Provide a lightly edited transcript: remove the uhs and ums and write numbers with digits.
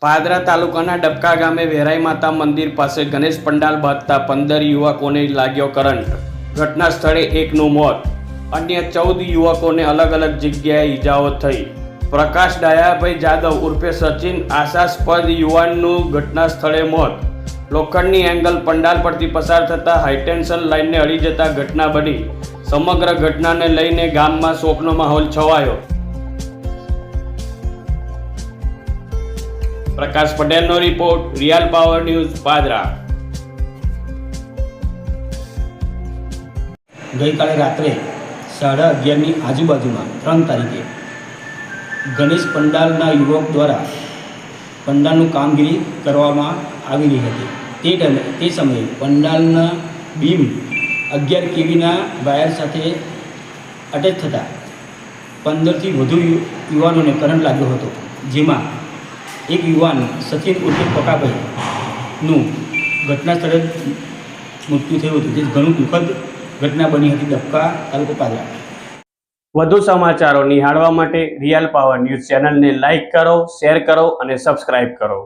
પાદરા તાલુકાના ડબકા ગામે વેરાઈ માતા મંદિર પાસે ગણેશ પંડાલ બાંધતા 15 યુવકોને લાગ્યો કરંટ. ઘટના સ્થળે એકનું મોત, અન્ય 14 યુવકોને અલગ અલગ જગ્યાએ ઈજાઓ થઈ. પ્રકાશ ડાયાભાઈ જાદવ ઉર્ફે સચિન આશાસ્પદ યુવાનનું ઘટના સ્થળે મોત. લોખંડની એંગલ પંડાલ પરથી પસાર થતા હાઈટેન્શન લાઇનને અડી જતા ઘટના બની. સમગ્ર ઘટનાને લઈને ગામમાં શોકનો માહોલ છવાયો. પ્રકાશ પટેલનો report, real power news, Padra. ગઈકાલે રાત્રે 11:30ની આજુબાજુમાં 3 તારીખે ગણેશ પંડાલના યુવક દ્વારા પંડાલનું કામગીરી કરવામાં આવી રહી હતી. તે સમયે પંડાલના બીમ 11 kVના વાયર સાથે અટેચ થતાં 15થી વધુ યુવાનોને કરંટ લાગ્યો હતો, જેમાં એક યુવાન સચિન ઉર્ફે પકાભાઈનું ઘટના સ્થળે મૃત્યુ થયું હતું, જે ઘણું દુઃખદ ઘટના બની હતી ડબકા તાલુકો પાદરા. વધુ સમાચારો નિહાળવા માટે રિયલ પાવર ન્યૂઝ ચેનલને લાઇક કરો, શેર કરો અને સબસ્ક્રાઇબ કરો.